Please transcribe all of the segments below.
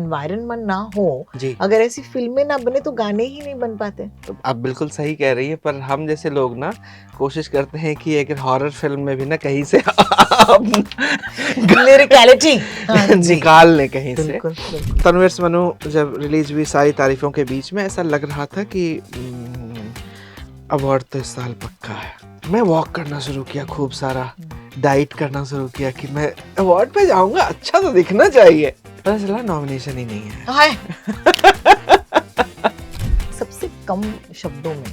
Environment ना हो, जी। अगर ऐसी फिल्में ना बने तो गाने ही नहीं बन पाते। तो आप बिल्कुल सही कह रही है, पर हम जैसे लोग ना कोशिश करते हैं कि एक हॉरर फिल्म में भी ना कहीं से लिरिकैलिटी निकाल लें कहीं से। बिल्कुल बिल्कुल। तन्वीर मनु जब रिलीज हुई सारी तारीफों के बीच में ऐसा लग रहा था कि अवार्ड तो इस साल पक्का है। मैं वॉक करना शुरू किया, खूब सारा डाइट करना शुरू किया कि मैं अवार्ड पे जाऊंगा, अच्छा तो दिखना चाहिए। पता चला नॉमिनेशन ही नहीं है। हाय सबसे कम शब्दों में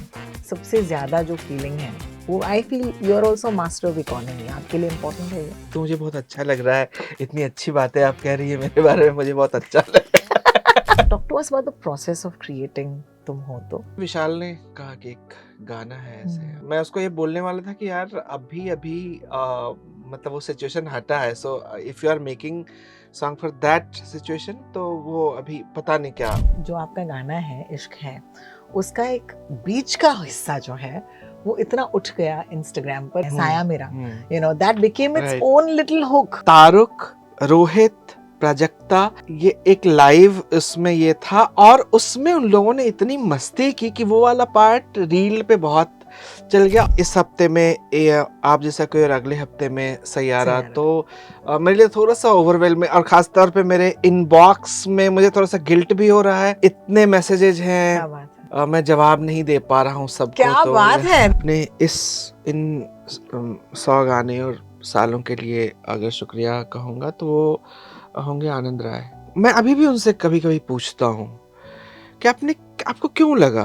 सबसे ज्यादा जो फीलिंग है वो I feel you are also master of economy, आपके लिए इम्पोर्टेंट है ये। तो मुझे बहुत अच्छा लग रहा है, इतनी अच्छी बातें आप कह रही है मेरे बारे में, मुझे बहुत अच्छा लग रहा है। Talk to us about the process of creating Tum Ho तो। विशाल ने कहा कि एक गाना है ऐसे, मैं उसको ये बोलने वाला था कि यार अभी अभी मतलब वो सिचुएशन हटा है, so if you are making song for that situation तो वो अभी पता नहीं क्या। जो आपका गाना है इश्क है, उसका एक बीच का हिस्सा जो है वो इतना उठ गया इंस्टाग्राम पर, साया मेरा, you know that became its own little hook. तारुक, रोहित, प्राजक्ता, ये एक लाइव उसमें ये था और उसमें उन लोगों ने इतनी मस्ती की कि वो वाला पार्ट रील पे बहुत चल गया। इस हफ्ते में आप जैसा कोई और अगले हफ्ते में सैयारा, तो मेरे लिए थोड़ा सा ओवरवेलमिंग, और खास तौर पे मेरे इनबॉक्स में मुझे थोड़ा सा गिल्ट भी हो रहा है, इतने मैसेजेस हैं। क्या बात है? मैं जवाब नहीं दे पा रहा हूँ सबको। क्या तो बात है? अपने इन 100 गाने और सालों के लिए अगर शुक्रिया कहूँगा तो वो होंगे आनंद राय। मैं अभी भी उनसे कभी कभी पूछता हूँ कि आपको क्यों लगा,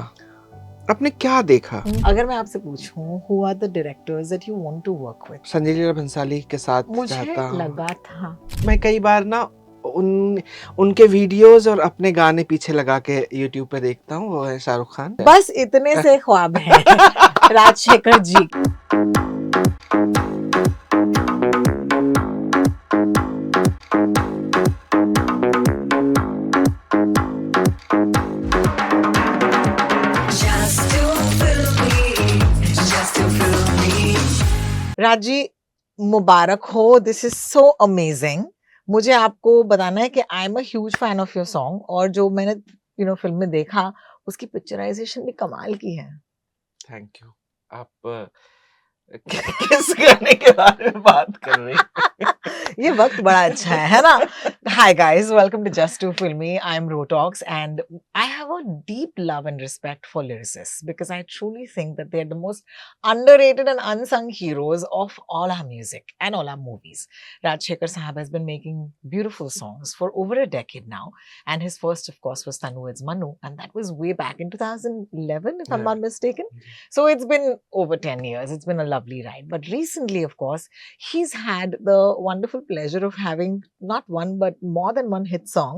आपने क्या देखा। अगर मैं आपसे पूछूं who are the directors that you want to work with, Sanjay Leela Bhansali के साथ मुझे चाहता हूँ। लगा था मैं कई बार ना उनके वीडियोस और अपने गाने पीछे लगा के YouTube पे देखता हूँ, वो है शाहरुख खान। बस इतने से ख्वाब हैं राजशेखर जी। राजी मुबारक हो, दिस इज सो अमेजिंग। मुझे आपको बताना है कि I am a huge fan of your song, और जो मैंने फिल्म में देखा उसकी पिक्चराइजेशन भी कमाल की है। Thank you. आप किस गाने के बारे में बात कर रही हैं? ये वक्त बड़ा अच्छा है ना? Hi guys, welcome to Just Too Filmy. I'm Rotox and I have a deep love and respect for lyricists because I truly think that they're the most underrated and unsung heroes of all our music and all our movies. Rajshekhar Sahab has been making beautiful songs for over a decade now, and his first of course was Tanu Is Manu, and that was way back in 2011 if I'm not mistaken. So it's been over 10 years. It's been a lovely ride. But recently, of course, he's had the wonderful pleasure of having not one but more than one hit song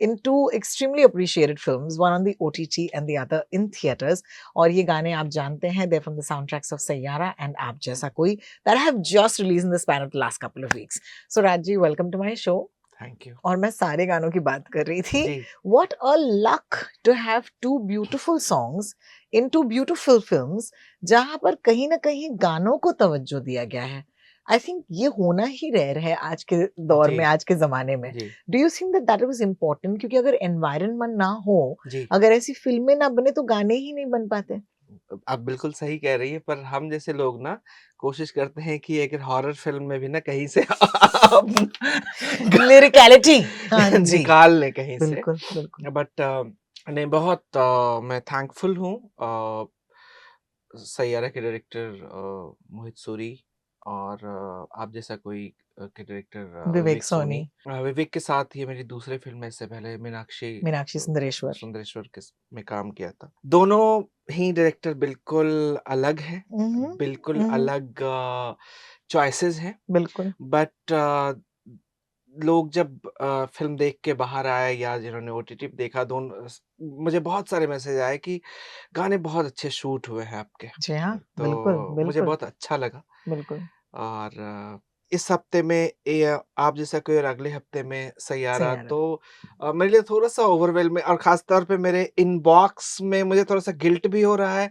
in two extremely appreciated films, one on the OTT and the other in theaters. और ये गाने आप जानते हैं, they're from the soundtracks of Sayyara and Aap Jaisa Koi that have just released in the span of the last couple of weeks. So Rajji, welcome to my show. Thank you. और मैं सारे गानों की बात कर रही थी। जी। What a luck to have two beautiful songs in two beautiful films, जहाँ पर कहीं ना कहीं गानों को तवज्जो दिया गया है। आई थिंक ये होना ही रेयर है आज के दौर में, आज के जमाने में। Do you think that was important? क्योंकि अगर एनवायरनमेंट ना हो, अगर ऐसी फिल्में ना बने तो गाने ही नहीं बन पाते। आप बिल्कुल सही कह रही है, पर हम जैसे लोग ना कोशिश करते हैं कि एक हॉरर फिल्म में भी ना कहीं से लिरिकैलिटी निकाल लें कहीं से। बिल्कुल बिल्कुल। बट नहीं, बहुत मैं थैंकफुल हूँ सैयारा के डायरेक्टर मोहित सूरी और आप जैसा कोई के डायरेक्टर विवेक सोनी। विवेक के साथ ये मेरी दूसरी फिल्म है, इससे पहले मीनाक्षी सुंदरेश्वर के में काम किया था। दोनों ही डायरेक्टर बिल्कुल अलग हैं, बिल्कुल अलग चॉइसेस हैं। बिल्कुल। बट लोग जब फिल्म देख के बाहर आए या जिन्होंने ओटीटी पे देखा, दोनों मुझे बहुत सारे मैसेज आए कि गाने बहुत अच्छे शूट हुए हैं आपके। जी हाँ, तो बिल्कुल मुझे बहुत अच्छा लगा। बिल्कुल। और इस हफ्ते में आप जैसा कोई और अगले हफ्ते में सैयारा, तो मेरे लिए थोड़ा सा ओवरवेलमिंग, और खास तौर पे मेरे इनबॉक्स में मुझे थोड़ा सा गिल्ट भी हो रहा है,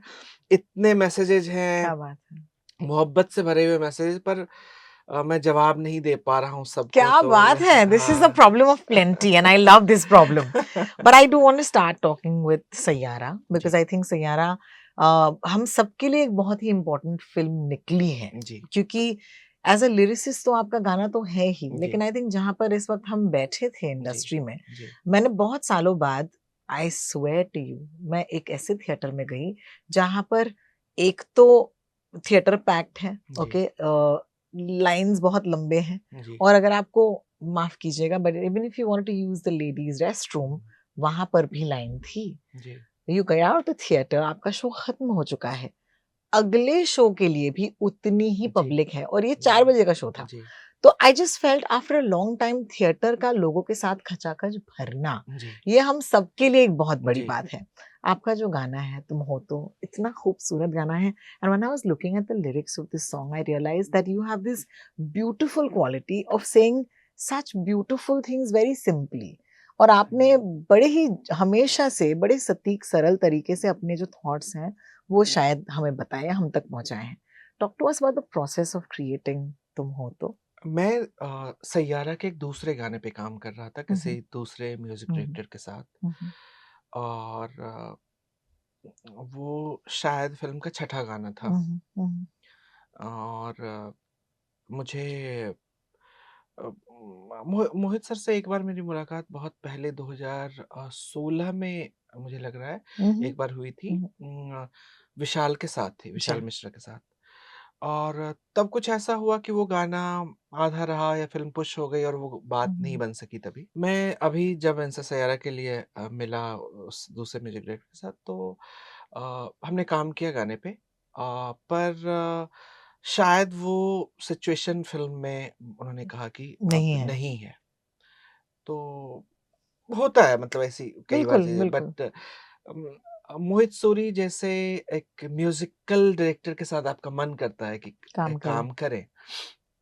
इतने मैसेजेस हैं। क्या बात है? मोहब्बत से भरे हुए मैसेज, पर मैं जवाब नहीं दे पा रहा हूँ सबको, क्या तो बात है, दिस इज द हाँ। Problem of plenty and I love this problem. But I do want to start talking with Saiyaara because जी I think सैयारा हम सबके लिए एक बहुत ही इम्पोर्टेंट फिल्म निकली है, जी क्योंकि एज अ लिरिसिस्ट तो आपका गाना तो है ही, जी लेकिन आई थिंक जहाँ पर इस वक्त हम बैठे थे जी इंडस्ट्री में, जी मैंने बहुत सालों बाद, आई स्वेयर टू यू, मैं एक ऐसे थिएटर में गई जहाँ पर एक तो थिएटर पैक्ड है, जी ओके, लाइंस बहुत लंबे हैं, जी और अगर आपको, माफ कीजिएगा, but even if you want to use the ladies restroom, वहां पर भी लाइन थी. जी यू गया आउट द थिएटर, आपका शो खत्म हो चुका है, अगले शो के लिए भी उतनी ही जी पब्लिक है, और ये जी 4 बजे का शो था. जी तो I just felt after a long time theatre का लोगों के साथ खचाखच भरना, जी ये हम सबके लिए एक बहुत बड़ी जी बात है. आपका जो गाना है तुम हो तो, इतना खूबसूरत गाना है, and when I was looking at the lyrics of this song I realise that you have this beautiful quality of saying such beautiful things very simply. और आपने बड़े ही, हमेशा से बड़े सटीक सरल तरीके से अपने जो थॉट्स हैं वो शायद हमें बताए, हम तक पहुंचाए हैं. Talk to us about the process of creating Tum Ho तो. मैं सैयारा के एक दूसरे गाने पे काम कर रहा था हम्म, किसी दूसरे म्यूजिक हम्म, डायरेक्टर के साथ, हम्म, और वो शायद फिल्म का छठा गाना था। हम्म, हम्म, और मुझे मोहित सर से एक बार मेरी मुलाकात बहुत पहले 2016 में मुझे लग रहा है हम्म, एक बार हुई थी, हम्म, विशाल के साथ थी, जी. विशाल मिश्रा के साथ। और तब कुछ ऐसा हुआ कि वो गाना आधा रहा या फिल्म पुश हो गई और वो बात नहीं हम्म, बन सकी। तभी मैं अभी जब इनसे सैयारा के लिए मिला उस दूसरे म्यूजिक डायरेक्टर के साथ, तो हमने काम किया गाने पे, पर शायद वो सिचुएशन फिल्म में उन्होंने कहा कि अब नहीं है. नहीं है। तो होता है, मतलब ऐसी कई बार बिल्कुल, चीजें, बिल्कुल. बट मोहित सूरी जैसे एक म्यूजिकल डायरेक्टर के साथ आपका मन करता है कि काम करें. काम करें।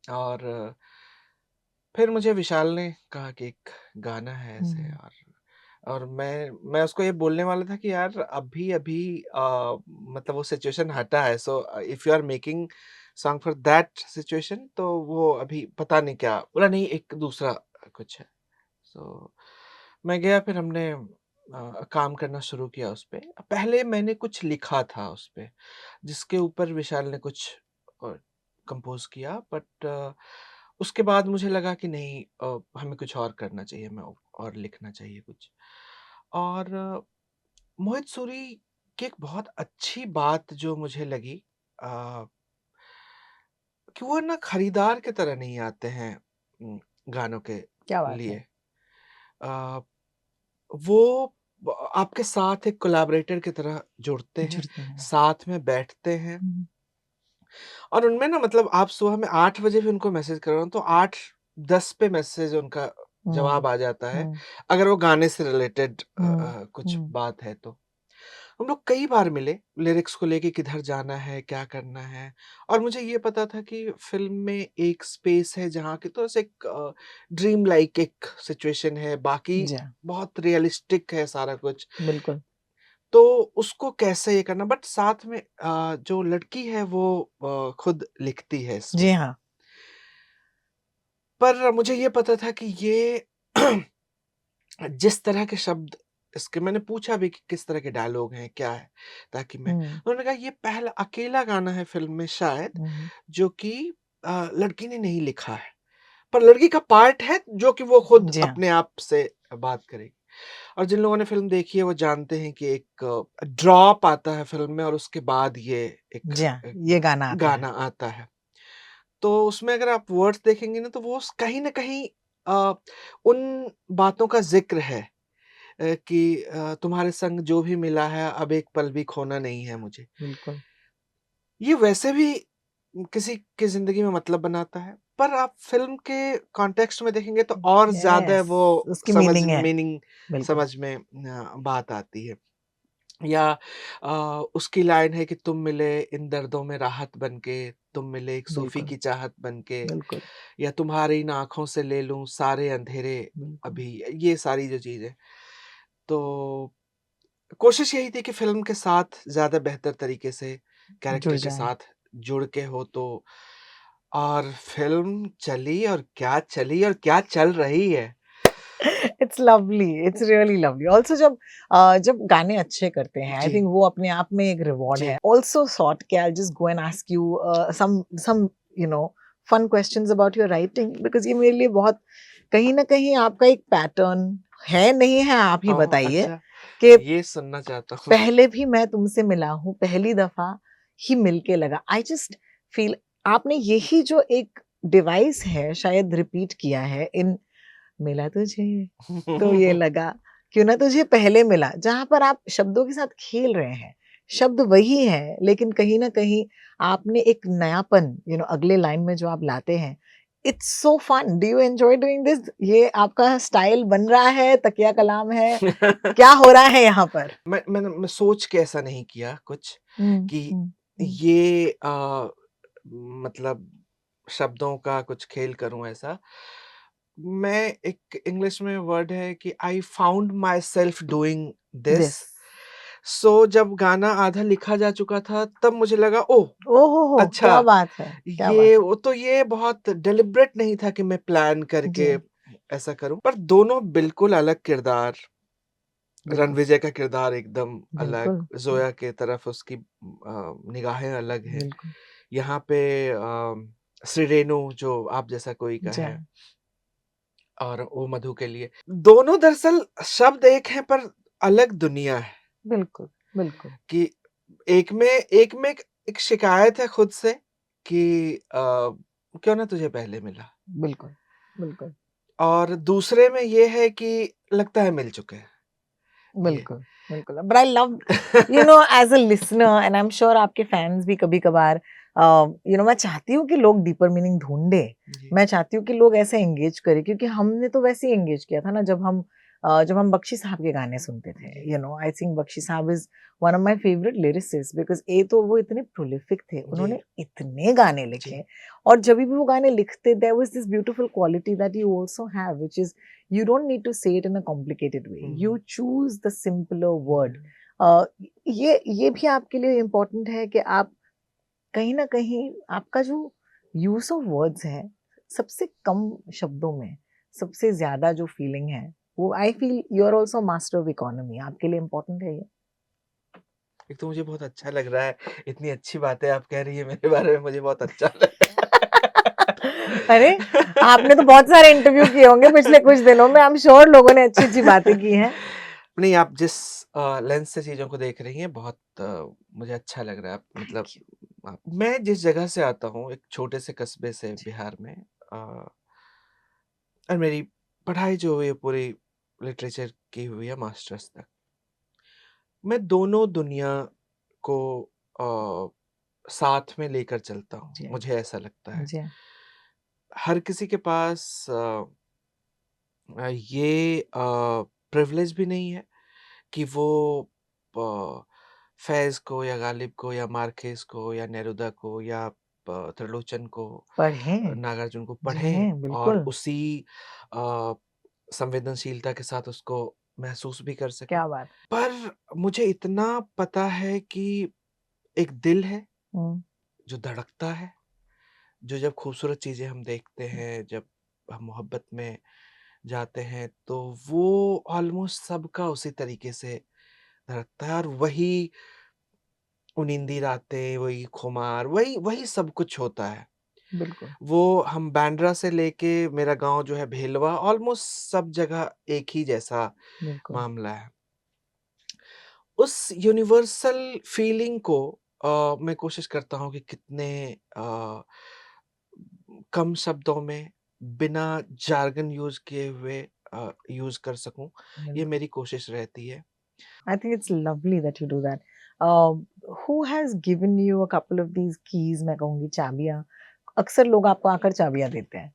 और फिर मुझे विशाल ने कहा कि एक गाना है ऐसे, हम्म, और मैं उसको ये बोलने वाला था कि यार अभी अभी मतलब वो सिचुएशन हटा है, so if you are making song for that situation, तो वो अभी पता नहीं क्या बोला, नहीं एक दूसरा कुछ है। सो मैं गया, फिर हमने काम करना शुरू किया उस पे। पहले मैंने कुछ लिखा था उस पे, जिसके ऊपर विशाल ने कुछ कंपोज़ किया, बट उसके बाद मुझे लगा कि नहीं, हमें कुछ और करना चाहिए, हमें और लिखना चाहिए कुछ। और मोहित सूरी की एक बहुत अच्छी बात जो मुझे लगी, अ, कि वो ना खरीदार की तरह नहीं आते हैं गानों के क्या बात है. लिए। अ, वो आपके साथ एक कोलैबोरेटर की तरह जुड़ते हैं, जुड़ते हैं. साथ में बैठते हैं, हम्म, और उनमें ना, मतलब आप सुबह में 8 बजे भी उनको मैसेज कर रहे हो तो 8:10 पे मैसेज उनका हम्म, जवाब आ जाता है, हम्म, अगर वो गाने से रिलेटेड हम्म, कुछ हम्म, बात है तो। हम लोग कई बार मिले, लिरिक्स को लेके किधर जाना है, क्या करना है, और मुझे ये पता था कि फ़िल्म में एक स्पेस है जहाँ की तो ऐसे एक ड्रीम लाइक एक सिचुएशन है, बाकी जी, बहुत रियलिस्टिक है सारा कुछ। बिल्कुल. तो उसको कैसे ये करना, बट साथ में जो लड़की है वो खुद लिखती है इसमें। जी हाँ. पर मुझे ये पता था कि ये जिस तरह के शब्द इसके, मैंने पूछा भी कि किस तरह के डायलॉग हैं, क्या है? ताकि मैं, हम्म, उन्होंने कहा ये पहला अकेला गाना है फ़िल्म में शायद, हम्म, जो कि लड़की ने नहीं लिखा है। पर लड़की का पार्ट है जो कि वो खुद जी हाँ. अपने आप से बात करेगी। और जिन लोगों ने फ़िल्म देखी है वो जानते हैं कि एक ड्रॉप आता है फ़िल्म में और उसके बाद ये एक जी हाँ, एक ये गाना आता है. गाना आता है। तो उसमें अगर आप वर्ड्स देखेंगे ना, तो वो कहीं न कहीं अ, उन बातों का ज़िक्र है, कि तुम्हारे संग जो भी मिला है अब एक पल भी खोना नहीं है मुझे। बिल्कुल. ये वैसे भी किसी की ज़िंदगी में मतलब बनाता है, पर आप फ़िल्म के कॉन्टेक्स्ट में देखेंगे तो और ज़्यादा यस, वो उसकी समझ मीनिंग है. मीनिंग बिल्कुल. समझ में बात आती है। या उसकी लाइन है कि तुम मिले इन दर्दों में राहत बन के, तुम मिले एक सूफ़ी बिल्कुल. की चाहत बन के, बिल्कुल. या तुम्हारी इन आँखों से ले लूँ सारे अंधेरे बिल्कुल. अभी, ये सारी जो चीज़ें। तो कोशिश यही थी कि फ़िल्म के साथ ज़्यादा बेहतर तरीके से जुड़ कैरेक्टर के जाए. साथ जुड़ के हो, तो और फिल्म चली और क्या चल रही है। It's lovely, it's really lovely. Also जब गाने अच्छे करते हैं, आई जी, थिंक वो अपने आप में एक रिवॉर्ड जी। है। ऑल्सो सॉट कि I just go and ask you some you know fun questions about your writing, because ये मेरे लिए बहुत कहीं ना कहीं आपका एक पैटर्न है, नहीं है आप ही ओह! बताइए। अच्छा, कि ये सुनना चाहता हूँ। पहले भी मैं तुमसे मिला हूँ, पहली दफा ही मिलके लगा। आई जस्ट फील आपने यही जो एक डिवाइस है शायद रिपीट किया है इन मिला तुझे तो ये लगा, क्यों ना तुझे पहले मिला, जहां पर आप शब्दों के साथ खेल रहे हैं। शब्द वही है लेकिन कहीं ना कहीं आपने एक नयापन अगले लाइन में जो आप लाते हैं। It's so fun. Do you enjoy doing this? ये आपका स्टाइल बन रहा है, तकिया कलाम है, क्या हो रहा है यहाँ पर? मैं सोच के ऐसा नहीं किया कुछ हम्म, कि हम्म, हम्म, ये मतलब शब्दों का कुछ खेल करूं ऐसा। मैं एक इंग्लिश में वर्ड है कि I found myself doing this. This. So जब गाना आधा लिखा जा चुका था तब मुझे लगा ओह ओहो हो, अच्छा, क्या बात है, क्या बात ये वो तो ये बहुत डेलिब्रेट नहीं था कि मैं प्लान है। जी, करके ऐसा करूं, पर दोनों बिल्कुल अलग किरदार। बिल्कुल, रणविजय का किरदार एकदम अलग, बिल्कुल, ज़ोया की तरफ उसकी निगाहें अलग हैं। बिल्कुल। यहाँ पे श्री रेणु जो आप जैसा कोई का जी, है, और वो मधु के लिए। दोनों दरअसल शब्द एक हैं पर अलग दुनिया है। बिल्कुल, बिल्कुल, कि एक में एक शिकायत है खुद से कि क्यों ना तुझे पहले मिला, बिल्कुल, बिल्कुल। और दूसरे में ये है कि लगता है मिल चुके हैं। ये बिल्कुल, बिल्कुल। But I love as a listener and I am sure आपके फैन्स भी कभी-कभार मैं चाहती हूँ कि लोग डीपर मीनिंग ढूँढें। जी, मैं चाहती हूँ कि लोग ऐसे एंगेज करें, क्योंकि हमने तो वैसे ही एंगेज किया था ना जब हम बख्शी साहब के गाने सुनते थे। जी, आई थिंक बख्शी साहब is one of my favourite lyricist, because uh तो वो इतने प्रोलिफिक थे, जी, उन्होंने इतने गाने जी। लिखे। और जब भी वो गाने लिखते, there was this beautiful quality that you also have, which is you don't need to say it in a complicated way. Hmm, You choose the simpler word. जी। uh, ये भी आपके लिए इम्पोर्टेंट है कि आप कहीं ना कहीं आपका जो यूज ऑफ वर्ड्स है, सबसे कम शब्दों में सबसे ज्यादा जो फीलिंग है, वो I feel you are also master of economy. आपके लिए इम्पोर्टेंट है ये। एक तो मुझे बहुत अच्छा लग रहा है, इतनी अच्छी बातें आप कह रही हैं मेरे बारे में, मुझे बहुत अच्छा लग अरे, आपने तो बहुत सारे इंटरव्यू किए होंगे पिछले कुछ दिनों में, आई एम श्योर लोगों ने अच्छी अच्छी बातें की हैं। नहीं, आप जिस लेंस से चीज़ों को देख रही हैं बहुत मुझे अच्छा लग रहा है। मतलब थैंक यू। मैं जिस जगह से आता हूँ, एक छोटे से कस्बे से जी, बिहार में, और मेरी पढ़ाई जो हुई है पूरी लिटरेचर की हुई है मास्टर्स तक। मैं दोनों दुनिया को साथ में लेकर चलता हूँ, जी, मुझे ऐसा लगता है। जी, हर किसी के पास ये प्रिविलेज भी नहीं है कि वो फैज़ को या गालिब को या मार्केस को या नेरुदा को या त्रिलोचन को, पढ़ें। नागार्जुन को जी, पढ़ें और बिल्कुल। उसी अ, संवेदनशीलता के साथ उसको महसूस भी कर सकें। क्या बात है। पर मुझे इतना पता है कि एक दिल है हम्म, जो धड़कता है, जो जब खूबसूरत चीज़ें हम देखते हैं, जब हम मोहब्बत में जाते हैं, तो वो ऑलमोस्ट सबका उसी तरीके से धड़कता है, और वही नींदी रातें, वही खुमार, वही वही सब कुछ होता है। बिल्कुल, वो हम बांद्रा से लेके मेरा गाँव जो है भेलवा, ऑलमोस्ट सब जगह एक ही जैसा बिल्कुल। मामला है। उस यूनिवर्सल फीलिंग को मैं कोशिश करता हूँ कि कितने कम शब्दों में, बिना जार्गन यूज़ किए हुए यूज़ कर सकूँ, ये बिल्कुल। मेरी कोशिश रहती है। I think it's lovely that you do that. Who has given you a couple of these keys? मैं कहूँगी चाबियाँ। अक्सर लोग आपको आकर चाबियाँ देते हैं।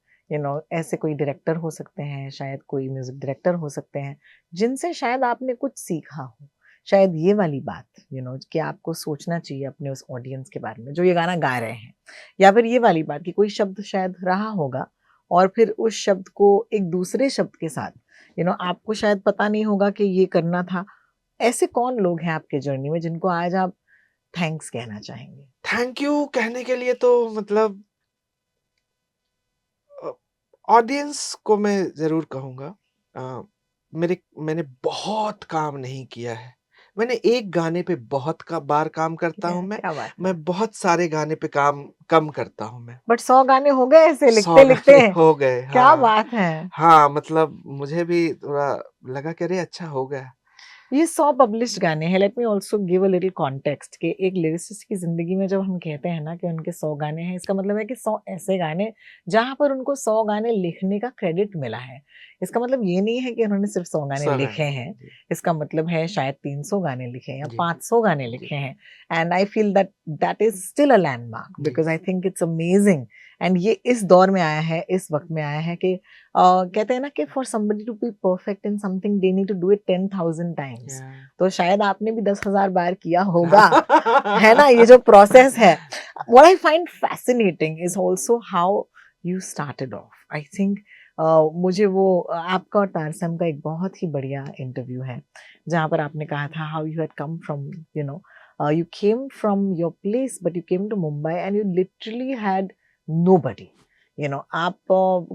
ऐसे कोई डायरेक्टर हो सकते हैं, शायद कोई म्यूजिक डायरेक्टर हो सकते हैं, जिनसे शायद आपने कुछ सीखा हो। शायद ये वाली बात, कि आपको सोचना चाहिए अपने उस ऑडियंस के बारे में जो ये गाना गा रहे हैं। या फिर ये वाली बात कि कोई शब्द शायद रहा होगा और फिर उस शब्द को एक दूसरे शब्द के साथ, आपको शायद पता नहीं होगा कि ये करना था। ऐसे कौन लोग हैं आपके जर्नी में जिनको आज आप थैंक्स कहना चाहेंगे? थैंक यू कहने के लिए तो मतलब ऑडियंस को मैं ज़रूर कहूँगा, मैंने बहुत काम नहीं किया है। मैंने एक गाने पे बहुत बार काम करता हूँ मैं। क्या बात है। मैं बहुत सारे गाने पे काम कम करता हूँ मैं। बट 100 गाने हो गए ऐसे 100 लिखते-लिखते? गाने हो गए, क्या हाँ। बात है! हाँ, मतलब मुझे भी थोड़ा लगा कि अरे अच्छा हो गया। ये 100 पब्लिश्ड गाने हैं। Let me also give a little context कि एक लिरिसिस्ट की ज़िंदगी में जब हम कहते हैं ना कि उनके 100 गाने हैं, इसका मतलब है कि 100 ऐसे गाने जहाँ पर उनको 100 गाने लिखने का क्रेडिट मिला है। इसका मतलब ये नहीं है कि उन्होंने सिर्फ 100 गाने 100 लिखे गाने, हैं। जी, इसका मतलब है शायद 300 गाने लिखे हैं या जी, 500 गाने जी, लिखे हैं। And I feel that that is still a landmark जी। Because I think it's amazing. And ये इस दौर में आया है, इस वक़्त में आया है कि कहते हैं ना कि for somebody to be perfect in something they need to do it 10,000 times. या तो शायद आपने भी 10,000 बार किया होगा, है ना? ये जो प्रोसेस है। What I find fascinating is also how you started off. I think मुझे वो आपका और तारसम का एक बहुत ही बढ़िया इंटरव्यू है, जहाँ पर आपने कहा था how you had come from, you know, you came from your place but you came to Mumbai and you literally had nobody. You know, आप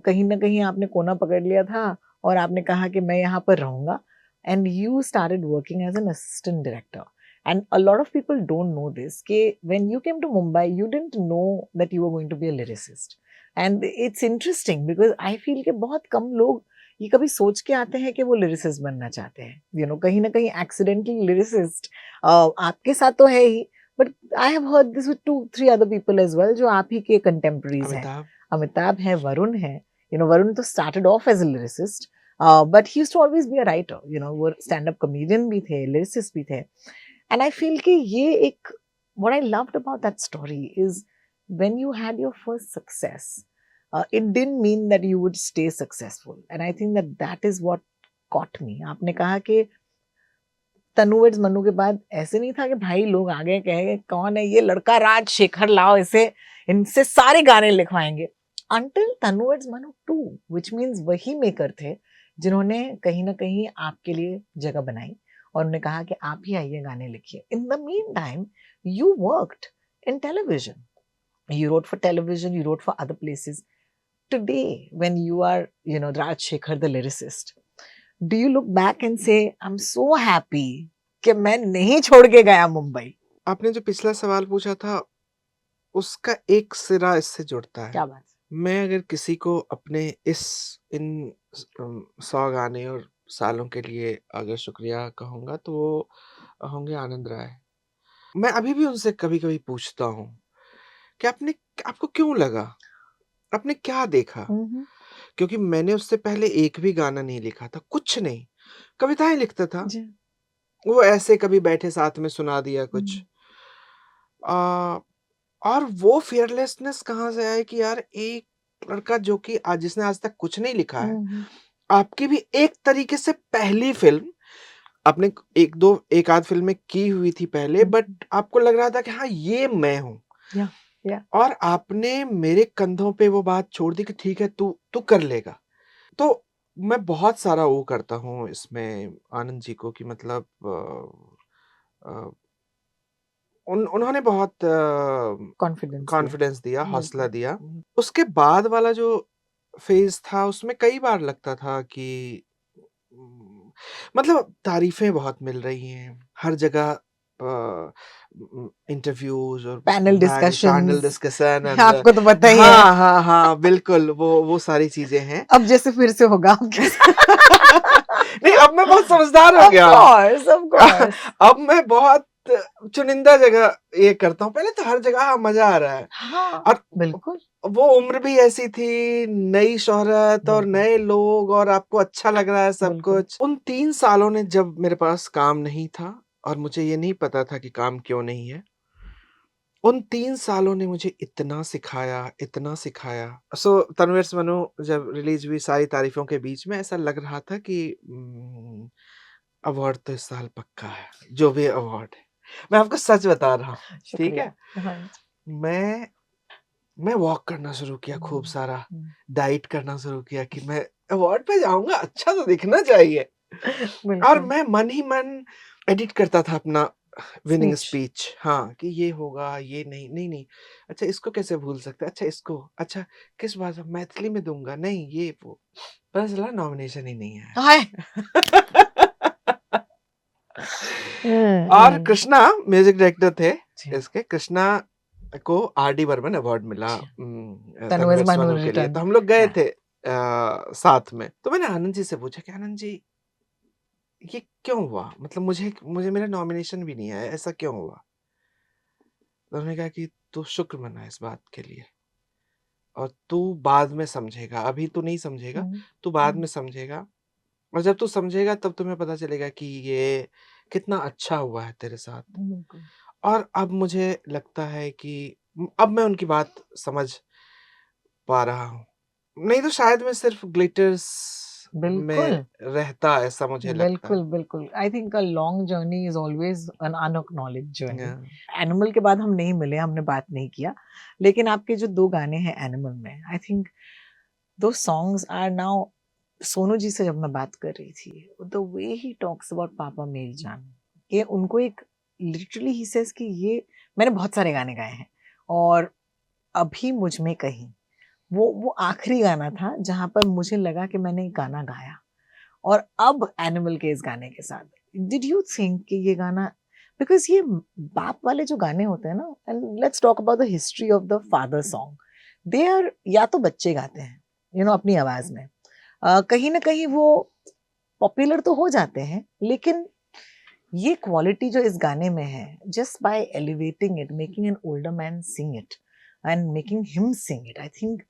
कहीं न कहीं आपने कोना पकड़ लिया था और आपने कहा कि मैं यहाँ पर रहूँगा। And you started working as an assistant director. And a lot of people don't know this. कि when you came to Mumbai, you didn't know that you were going to be a lyricist. And it's interesting because I feel कि बहुत कम लोग ये कभी सोच के आते हैं कि वो lyricist बनना चाहते हैं. You know, कहीं ना कहीं accidentally lyricist आपके साथ तो है ही, but I have heard this with 2-3 other people as well जो आप ही के contemporaries हैं. अमिताभ, अमिताभ है, वरुण है. You know, वरुण तो started off as a lyricist. But he used to always be a writer, you know, वो stand-up comedian भी थे, lyricist भी थे. And I feel कि ये एक, what I loved about that story is when you had your first success, it didn't mean that you would stay successful. And I think that that is what caught me. आपने कहा कि तनुवर्ड्स मनु के बाद ऐसे नहीं था कि भाई लोग आगे कहे कौन है ये लड़का, राजशेखर लाओ इसे, इनसे सारे गाने लिखवाएंगे। अंटिल तनुवर्ड्स मनु 2 व्हिच मींस वही मेकर थे जिन्होंने कहीं ना कहीं आपके लिए जगह बनाई और उन्होंने कहा कि आप ही आइए गाने लिखिए। In the mean time you worked in television, you wrote for television, you wrote for other places. Today when you are, you know, Rajshekhar the lyricist, do you look back and say I'm so happy कि मैं नहीं छोड़ के गया मुंबई? आपने जो पिछला सवाल पूछा था, उसका एक सिरा इससे जुड़ता है। क्या बात। मैं अगर किसी को अपने इन 100 गाने और सालों के लिए अगर शुक्रिया कहूँगा तो वो होंगे आनंद राय। मैं अभी भी उनसे कभी-कभी पूछता हूँ कि आपको क्यों लगा? आपने क्या देखा? क्योंकि मैंने उससे पहले एक भी गाना नहीं लिखा था, कुछ नहीं। कविताएँ लिखता था, जी। वो ऐसे कभी बैठे साथ में सुना दिया कुछ। अ, और वो फियरलेसनेस कहाँ से आई कि यार एक लड़का जो कि जिसने आज तक कुछ नहीं लिखा है, आपकी भी एक तरीके से पहली फ़िल्म, आपने 1 आध फ़िल्में की हुई थी पहले, बट आपको लग रहा था कि हाँ, ये मैं हूँ। या या और आपने मेरे कंधों पे वो बात छोड़ दी कि ठीक है, तू तू कर लेगा। तो मैं बहुत सारा वो करता हूँ इसमें आनंद जी को कि मतलब अ, उन्होंने बहुत कॉन्फिडेंस दिया। कॉन्फिडेंस दिया, हौसला बिल्कुल। दिया। उसके बाद वाला जो फ़ेज़ था उसमें कई बार लगता था कि मतलब तारीफ़ें बहुत मिल रही हैं, हर जगह इंटरव्यूज़ और panel panel discussions discussion and आपको तो पता ही है। हाँ, हाँ, हाँ, बिल्कुल वो सारी चीज़ें हैं। अब जैसे फिर से होगा आपके नहीं, अब मैं बहुत समझदार हो ऑफ गया हूँ। Course, of course. अब मैं बहुत चुनिंदा जगह ये करता हूँ, पहले तो हर जगह हाँ, मज़ा आ रहा है। हाँ, और बिल्कुल। वो उम्र भी ऐसी थी, नई शोहरत और बिल्कुल, नए लोग और आपको अच्छा लग रहा है सब बिल्कुल। कुछ। उन 3 सालों ने जब मेरे पास काम नहीं था और मुझे ये नहीं पता था कि काम क्यों नहीं है, उन 3 सालों ने मुझे इतना सिखाया, इतना सिखाया। सो तन्वीर मनु जब रिलीज़ हुई सारी तारीफ़ों के बीच में ऐसा लग रहा था कि अवार्ड तो इस साल पक्का है, जो भी अवार्ड है। मैं आपको सच बता रहा हूँ, ठीक शुक्रिया। है? हाँ। मैं मैं वॉक करना शुरू किया खूब सारा, डाइट करना शुरू किया कि मैं अवार्ड पे जाऊँगा, अच्छा तो दिखना चाहिए। और बिल्कुल। मैं मन ही मन एडिट करता था अपना विनिंग Speech. स्पीच, हाँ, कि ये होगा, ये नहीं, नहीं, नहीं, अच्छा इसको कैसे भूल सकते हैं? अच्छा इसको, अच्छा किस भाषा मैथिली में दूँगा, नहीं ये वो, पता चला नॉमिनेशन ही नहीं आया। हाय! और कृष्णा म्यूजिक डायरेक्टर थे जी, इसके, कृष्णा को आर.डी. बर्मन अवार्ड मिला जी। Tanvi is my Tanvi new के लिए, रिटर्न। तो हम लोग गए Yeah. थे साथ में। तो मैंने आनंद जी से पूछा कि आनंद जी ये क्यों हुआ? मतलब मुझे मुझे मेरा नॉमिनेशन भी नहीं आया, ऐसा क्यों हुआ? तो उन्होंने कहा कि तू शुक्र मना इस बात के लिए और तू बाद में समझेगा, अभी तू नहीं समझेगा, हुँ, तू बाद हुँ, में समझेगा और जब तू समझेगा तब तुम्हें पता चलेगा कि ये कितना अच्छा हुआ है तेरे साथ। बिल्कुल। और अब मुझे लगता है कि अब मैं उनकी बात समझ पा रहा हूँ। नहीं तो शायद मैं सिर्फ़ ग्लिटर्स में बिल्कुल, रहता, ऐसा मुझे लगता है। बिल्कुल, बिल्कुल। I think a long journey is always an unacknowledged journey. या एनिमल के बाद हम नहीं मिले, हमने बात नहीं किया। लेकिन आपके जो 2 गाने हैं एनिमल में, I think those songs are now Sonu ji से जब मैं बात कर रही थी, the way he talks about पापा मेरी जान, ये उनको एक लिटरली ही सेज़ कि ये मैंने बहुत सारे गाने गाए हैं और अभी मुझ में कहीं, वो आखिरी गाना था जहाँ पर मुझे लगा कि मैंने एक गाना गाया। और अब एनिमल के इस गाने के साथ डिड यू थिंक कि ये गाना बिकॉज ये बाप वाले जो गाने होते हैं ना and let's talk about the history of the father song they are या तो बच्चे गाते हैं अपनी आवाज में कहीं ना कहीं वो पॉपुलर तो हो जाते हैं लेकिन ये क्वालिटी जो इस गाने में है just by elevating it making an older man sing it and making him sing it I think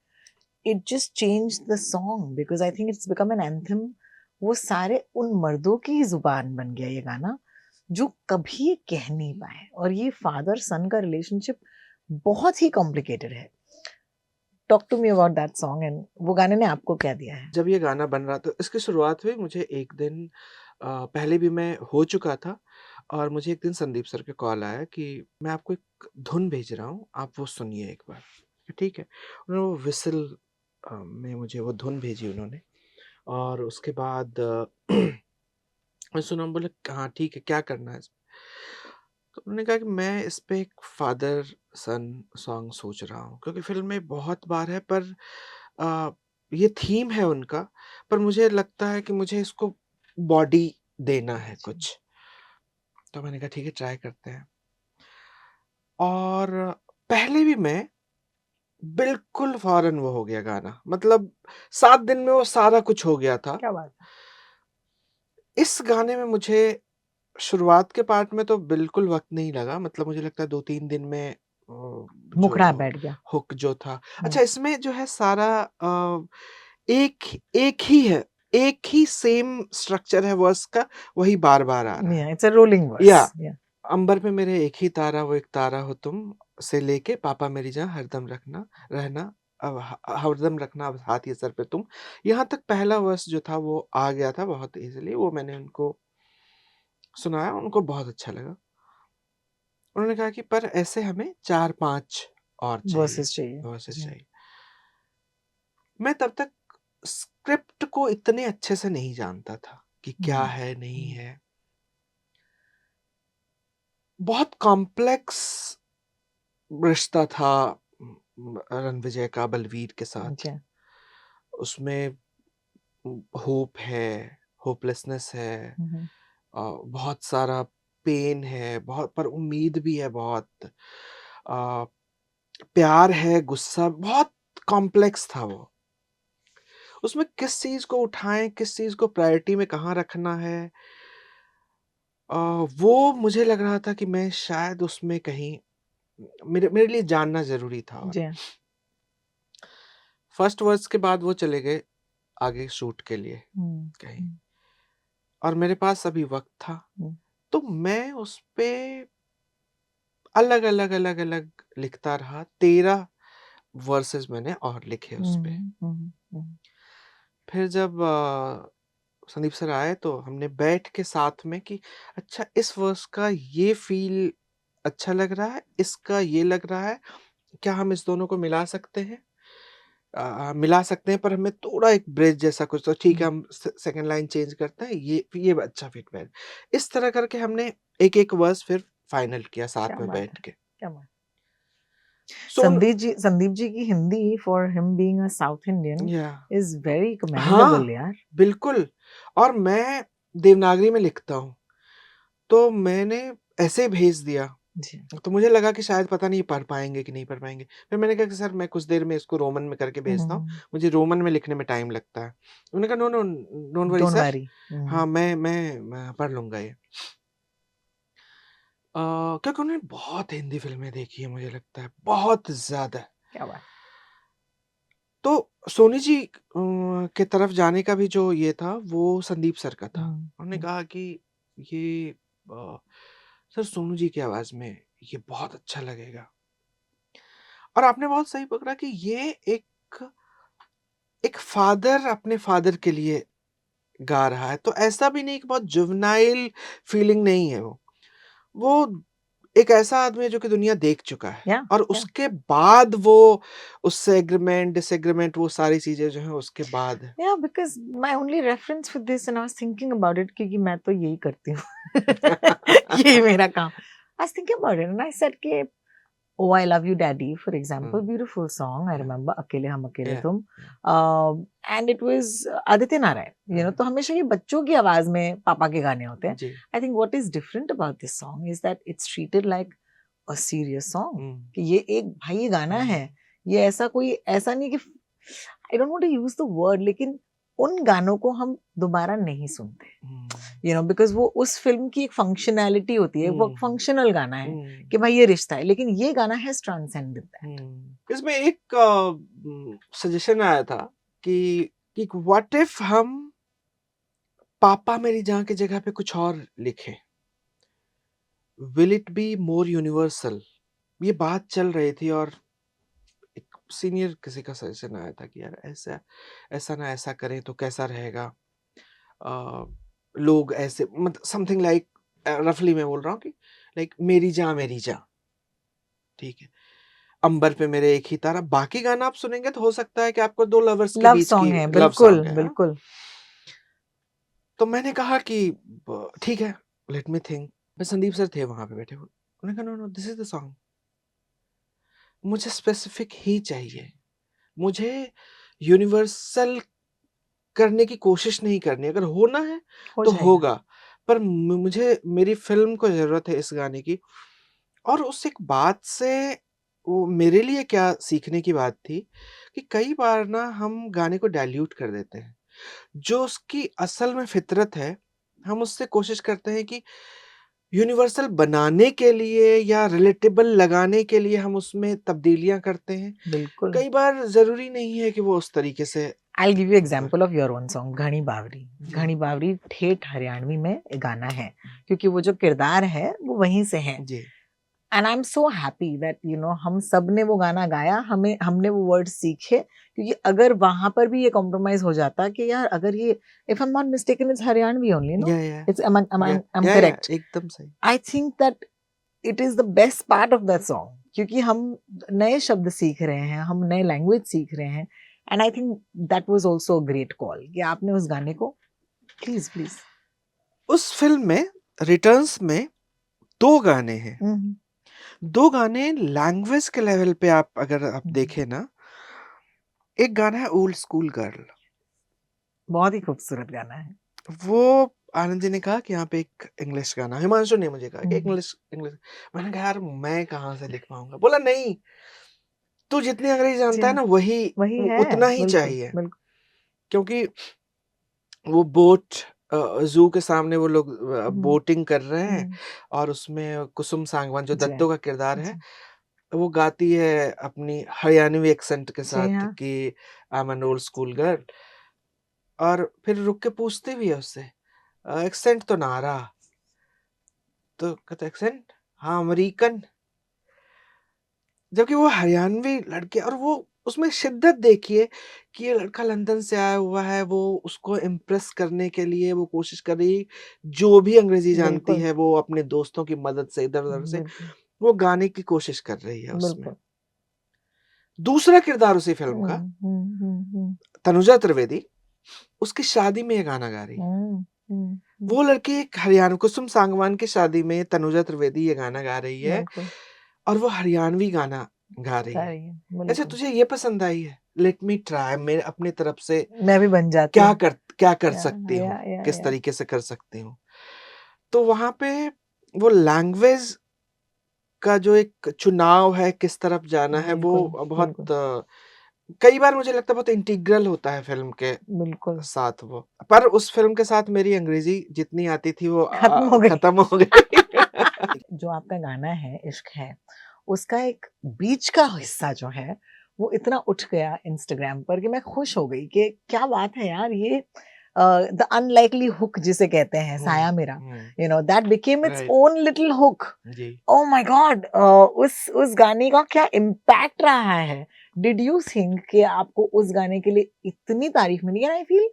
it just changed the song because I think it's become an anthem. वो सारे उन मर्दों की ही जुबान बन गया ये गाना जो कभी ये कह नहीं पाए और ये फादर सन का रिलेशनशिप बहुत ही कॉम्प्लिकेटेड है talk to me about that song and वो गाने ने आपको क्या दिया है जब ये गाना बन रहा था इसकी शुरुआत हुई मुझे एक दिन पहले भी मैं हो चुका था और मुझे एक दिन संदीप सर का कॉल आया कि मैं आपको एक धुन भेज रहा हूँ, आप वो सुनिए एक बार। ठीक है। उन्होंने वो व्हिसल में मुझे वो धुन भेजी उन्होंने और उसके बाद मैं सुना, बोले हाँ ठीक है, क्या करना है इसमें? तो उन्होंने कहा कि मैं इस पे एक फादर सन सॉन्ग सोच रहा हूँ क्योंकि फ़िल्म में बहुत बार है पर अ, ये थीम है उनका, पर मुझे लगता है कि मुझे इसको बॉडी देना है जी कुछ। तो मैंने कहा ठीक है, ट्राई करते हैं। और पहले भी मैं बिल्कुल फ़ौरन वो हो गया गाना, मतलब 7 दिन में वो सारा कुछ हो गया था। क्या बात है इस गाने में मुझे शुरुआत के पार्ट में तो बिल्कुल वक़्त नहीं लगा, मतलब मुझे लगता है 2-3 दिन में मुखड़ा जो बैठ गया हुक जो था। हम्म, अच्छा इसमें जो है सारा एक एक ही है, एक ही सेम स्ट्रक्चर है वर्स का, वही बार-बार आ रहा है। इट्स अ रोलिंग वर्स या या अंबर पे मेरे एक ही तारा वो एक तारा हो तुम, से लेके पापा मेरी जान हरदम रखना रहना, अब हरदम रखना अब हाथ ये सर पे तुम। यहाँ तक पहला वर्स जो था वो आ गया था बहुत ईज़िली, वो मैंने उनको सुनाया, उनको बहुत अच्छा लगा। उन्होंने कहा कि पर ऐसे हमें 4-5 और चाहिए, वर्सेस चाहिए वर्सेस जी चाहिए। मैं तब तक स्क्रिप्ट को इतने अच्छे से नहीं जानता था कि क्या हम्म, है, नहीं हम्म, है। बहुत कॉम्प्लेक्स रिश्ता था रणविजय का बलवीर के साथ। जी उसमें होप है, होपलेसनेस है, हम्म, बहुत सारा पेन है, बहुत पर उम्मीद भी है बहुत। प्यार है, गुस्सा, बहुत कॉम्प्लेक्स था वो। उसमें किस चीज़ को उठाएँ, किस चीज़ को प्रायोरिटी में कहाँ रखना है, अ, वो मुझे लग रहा था कि मैं शायद उसमें कहीं मेरे मेरे लिए जानना ज़रूरी था। और जी फर्स्ट वर्स के बाद वो चले गए आगे शूट के लिए कहीं, हम्म, और मेरे पास अभी वक़्त था, हम्म, तो मैं उसपे अलग-अलग, अलग-अलग लिखता रहा। 13 वर्सेस मैंने और लिखे उसपे। हम्म, हम्म, हम्म, फिर जब संदीप सर आए तो हमने बैठ के साथ में कि अच्छा इस वर्स का ये फ़ील अच्छा लग रहा है, इसका ये लग रहा है, क्या हम इस दोनों को मिला सकते हैं? मिला सकते हैं पर हमें थोड़ा एक ब्रिज जैसा कुछ, तो ठीक है हम्म, हम सेकंड लाइन चेंज करते हैं, ये अच्छा फिट बैठ। इस तरह करके हमने एक-एक वर्स फिर फाइनल किया साथ क्या में बात बैठ है, के। क्या बात। सोन संदीप जी की Hindi for him being a south Indian या इज वेरी कमेंडेबल हाँ यार। बिल्कुल। और मैं देवनागरी में लिखता हूँ, तो मैंने ऐसे भेज दिया, जी। तो मुझे लगा कि शायद पता नहीं पढ़ पाएंगे कि नहीं पढ़ पाएंगे। फिर मैंने कहा कि सर मैं कुछ देर में इसको रोमन में करके भेजता हूँ, मुझे रोमन में लिखने में टाइम लगता है। उन्होंने कहा no no don't worry don't sir, worry. हाँ मैं पढ़ लूंगा ये। क्योंकि उन्होंने बहुत हिंदी फिल्में देखी है, मुझे लगता है बहुत ज्यादा। क्या बात। तो सोनी जी के तरफ जाने का भी जो ये था वो संदीप सर का था। उन्होंने कहा कि ये सर सोनू जी की आवाज में ये बहुत अच्छा लगेगा। और आपने बहुत सही पकड़ा कि ये एक एक फादर अपने फादर के लिए गा रहा है, तो ऐसा भी नहीं कि बहुत जुवेनाइल फीलिंग नहीं है वो एक ऐसा आदमी है जो कि दुनिया देख चुका है, या और उसके बाद वो उससे एग्रीमेंट डिसएग्रीमेंट वो सारी चीजें जो हैं उसके बाद है। या because my only reference with this and I was thinking about it, क्योंकि मैं तो यही करती हूँ। यही मेरा काम। I was thinking about it and I said कि Oh, I Love You Daddy, for example, hmm, beautiful song. I yeah, remember Akele Hum Akele yeah, Tum. yeah, And it was Aditya Narayan. You know, हाँ, तो हमेशा ये बच्चों की आवाज में पापा के गाने होते हैं. जी, I think what is different about this song is that it's treated like a serious song. हम्म, कि ये एक भाई ये गाना है. ये ऐसा कोई ऐसा नहीं कि I don't want to use the word, लेकिन उन गानों को हम दोबारा नहीं सुनते. यू नो, बिकॉज वो उस फिल्म की एक फंक्शनैलिटी होती है, वो फंक्शनल गाना है कि भाई ये रिश्ता है, लेकिन ये गाना हैज ट्रांसेंडेड दैट। इसमें एक सजेशन आया था कि व्हाट इफ हम पापा मेरी जान की जगह पे कुछ और लिखें, will it be more universal. ये बात चल रही थी और एक सीनियर किसी का सजेशन आया था कि यार ऐसा ऐसा ना ऐसा करें तो कैसा रहेगा। अ, लोग ऐसे मतलब समथिंग लाइक, रफली मैं बोल रहा हूँ कि लाइक मेरी जान, ठीक है, अंबर पे मेरे एक ही तारा। बाकी गाना आप सुनेंगे तो हो सकता है कि आपको दो लवर्स के लव बीच की सॉन्ग है, लव बिल्कुल सॉन्ग है, हाँ? बिल्कुल। तो मैंने कहा कि ठीक है, लेट मी थिंक। मैं संदीप सर थे वहां पे बैठे हुए, उन्होंने कहा no no this is the song, मुझे स्पेसिफिक ही चाहिए, मुझे यूनिवर्सल करने की कोशिश नहीं करनी, अगर होना है हो तो जाएगा। होगा, पर मुझे मेरी फिल्म को जरूरत है इस गाने की। और उस एक बात से वो मेरे लिए क्या सीखने की बात थी कि कई बार ना हम गाने को डाइल्यूट कर देते हैं, जो उसकी असल में फितरत है। हम उससे कोशिश करते हैं कि यूनिवर्सल बनाने के लिए या रिलेटेबल लगाने के लिए हम उसमें तब्दीलियां करते हैं। बिल्कुल। कई बार जरूरी नहीं है कि वो उस तरीके से आई गिव यू हो। Example of your own song घनी बावरी। जी, घनी बावरी ठेठ हरियाणवी में एक गाना है, क्योंकि वो जो किरदार है वो वहीं से है। जी, and I am so happy that you know हम सब ने वो गाना गाया, हमें हमने वो वर्ड सीखे, क्योंकि अगर वहां पर भी ये कॉम्प्रोमाइज हो जाता कि यार अगर ये, if I am not mistaken it's Haryanvi only, no yeah it's I am yeah correct. एकदम सही। I think that it is the best part of that song, क्योंकि हम नए शब्द सीख रहे हैं, हम नए लैंग्वेज सीख रहे हैं। And I think that was also a great call कि आपने उस गाने को प्लीज प्लीज। उस फिल्म में रिटर्न्स में दो गाने हैं, दो गाने लैंग्वेज के लेवल पे आप अगर आप देखें ना, एक गाना है ओल्ड स्कूल गर्ल। बहुत ही खूबसूरत गाना है। वो आनंद जी ने कहा कि यहाँ पे एक इंग्लिश गाना, हिमांशु ने मुझे कहा कि इंग्लिश इंग्लिश। मैंने कहा यार मैं कहाँ से लिख पाऊंगा, बोला नहीं, तू जितनी अंग्रेजी जी जानता है हाँ, ना वही वही है। उतना ही बिल्कुल चाहिए। बिल्कुल। क्योंकि वो बोट जू के सामने वो लोग हम्म, बोटिंग कर रहे हैं, हम्म, और उसमें कुसुम सांगवान जो जी दत्तो का किरदार है, जी वो गाती है अपनी हरियाणवी एक्सेंट के जी साथ हाँ। कि I am an old school girl. और फिर रुक के पूछती भी है उससे, एक्सेंट तो ना आ रहा, तो कहता एक्सेंट, हाँ अमेरिकन। जबकि वो हरियाणवी लड़के, और वो उसमें शिद्दत देखिए कि ये लड़का लंदन से आया हुआ है, वो उसको इम्प्रेस करने के लिए वो कोशिश कर रही, जो भी अंग्रेजी जानती बिल्कुल है वो अपने दोस्तों की मदद से इधर उधर से बिल्कुल वो गाने की कोशिश कर रही है उसमें। बिल्कुल। दूसरा किरदार उसी फिल्म का, हम्म। तनुजा त्रिवेदी, उसकी शादी में ये गाना गा रही है। हम्म, हम्म, वो लड़की एक हरियाणा कुसुम सांगवान की शादी में तनुजा त्रिवेदी ये गाना गा रही है बिल्कुल और वो हरियाणवी गाना गा रही है। सारी है, अच्छा बिल्कुल। तुझे ये पसंद आई है? लेट मी ट्राई, मेरे अपनी तरफ से मैं भी बन जाती हूँ। क्या कर या सकती हूँ, किस या तरीके से कर सकती हूँ। तो वहाँ पे वो लैंग्वेज का जो एक चुनाव है, किस तरफ जाना है, बिल्कुल, वो बिल्कुल, बहुत कई बार मुझे लगता है बहुत इंटीग्रल होता है फ़िल्म के बिल्कुल। साथ वो। पर उस फ़िल्म के साथ मेरी अंग्रेज़ी जितनी आती थी वो खत्म हो गई। खत्म हो गई। जो आपका गाना है, इश्क है, उसका एक बीच का हिस्सा जो है, वो इतना उठ गया इंस्टाग्राम पर कि मैं खुश हो गई कि क्या बात है यार ये द अनलाइकली हुक जिसे कहते हैं, हुँ, साया मेरा, हुँ, you know that became it's right, own little hook. जी। Oh my god! उस गाने का क्या इम्पैक्ट रहा है। डिड यू थिंक कि आपको उस गाने के लिए इतनी तारीफ मिली? And I feel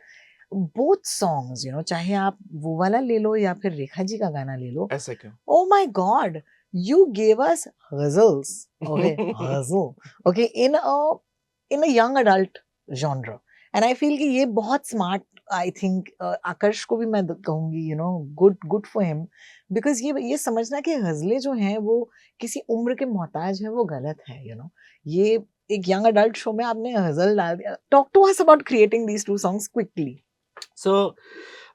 both songs, you know, चाहे आप वो वाला ले लो या फिर रेखा जी का गाना ले लो, ऐसा क्यों? oh my god, you gave us ghazals, okay, ghazal, okay, in a young adult genre, and I feel कि ये बहुत smart, I think आकर्ष को भी मैं कहूंगी, you know, good for him, because ये समझना कि गजलें जो हैं वो किसी उम्र के मोहताज है वो गलत है, you know, ये एक यंग अडल्ट शो में आपने गजल डाल दिया। Talk to us about creating these two songs quickly. So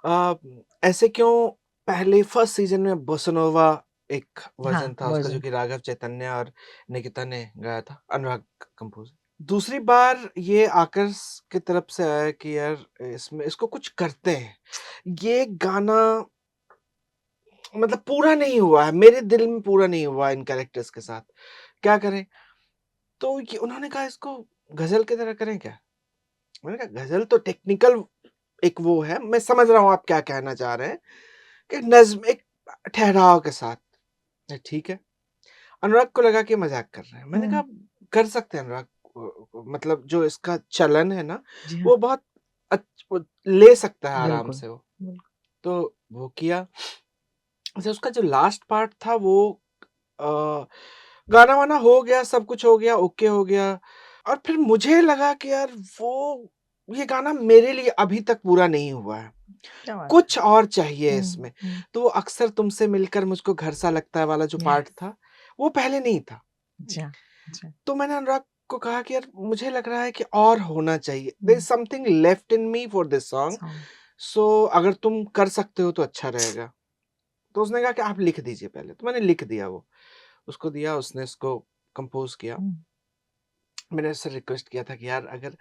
uh, ऐसे क्यों पहले फर्स्ट सीज़न में बोसानोवा एक हाँ, वर्ज़न था उसका जो वर्जन। कि राघव चैतन्य और निकिता ने गाया था, अनुराग कंपोज़। दूसरी बार ये आकर्ष की तरफ से आया कि यार इसमें इसको कुछ करते हैं। ये गाना मतलब पूरा नहीं हुआ है, मेरे दिल में पूरा नहीं हुआ इन कैरेक्टर्स के साथ, क्या करें? तो ये उन्होंने कहा इसको गज़ल की तरह करें क्या? मैंने कहा गज़ल तो टेक्निकल एक वो है, मैं समझ रहा हूँ आप क्या कहना चाह रहे हैं कि नज़्म एक ठहराव के साथ। ठीक है। अनुराग को लगा कि मज़ाक कर रहे हैं। मैंने कहा कर सकते हैं अनुराग मतलब जो इसका चलन है ना, जी हाँ, वो बहुत वो ले सकता है आराम बिल्कुल, से वो। बिल्कुल। तो वो किया। अच्छा उसका जो लास्ट पार्ट था वो अ, गाना-वाना हो गया, सब कुछ हो गया, ओके हो गया और फिर मुझे लगा कि यार वो ये गाना मेरे लिए अभी तक पूरा नहीं हुआ है। क्या बात है! कुछ और चाहिए हुँ, इसमें। हुँ। तो वो अक्सर तुमसे मिलकर मुझको घर सा लगता है वाला जो पार्ट यस, था, वो पहले नहीं था। जी हाँ, जी। तो मैंने अनुराग को कहा कि यार मुझे लग रहा है कि और होना चाहिए। There is hmm, something left in me for this song. Song. सो अगर तुम कर सकते हो तो अच्छा रहेगा। तो उसने कहा कि आप लिख दीजिए पहले। तो मैंने लिख दिया वो। उसको दिया, उसने उसको कंपोज़ किया। हुँ, मैंने उससे रिक्वेस्ट किया था कि यार अगर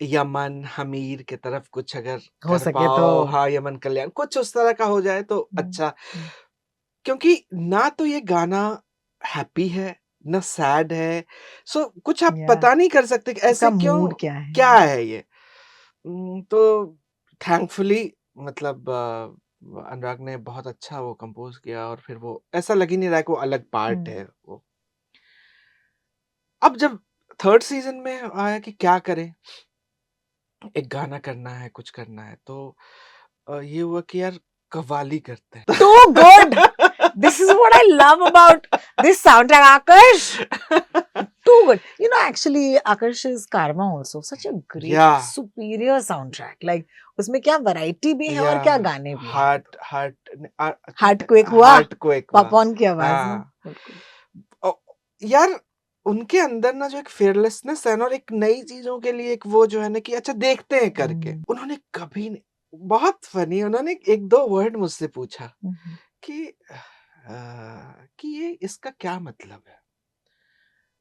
यमन, हमीर की तरफ कुछ अगर हो कर सके तो। पाओ हाँ, यमन कल्याण कुछ उस तरह का हो जाए तो हुँ, अच्छा। हुँ। क्योंकि ना तो ये गाना हैप्पी है, ना सैड है। सो कुछ आप या पता नहीं कर सकते कि इसका ऐसे क्यों मूड क्या है? क्या है ये? तो थैंकफुली मतलब अनुराग ने बहुत अच्छा वो कंपोज़ किया और फिर वो ऐसा लग ही नहीं रहा है कि वो अलग पार्ट हुँ, है वो। अब जब 3rd सीज़न में आया कि क्या करें? एक गाना करना है, कुछ करना है, तो ये हुआ कि यार कव्वाली करते हैं। too good! This is what I love about this soundtrack, Akash. Too good. You know, actually, Akash's Karma also such a great, या superior soundtrack. Like उसमें क्या वैरायटी भी है या और क्या गाने भी हैं। हार्ट हार्ट क्या हार्ट है? क्वेक हुआ हार्ट क्वेक हुआ। पॉपकॉर्न की आवाज में। हाँ। बिल्कुल। औ यार उनके अंदर ना जो एक फियरलेसनेस है ना और एक नई चीज़ों के लिए एक वो जो है ना कि अच्छा देखते हैं करके। हुँ, उन्होंने कभी नहीं बहुत फ़नी उन्होंने 1-2 वर्ड मुझसे पूछा हुँ, हुँ। कि कि ये इसका क्या मतलब है?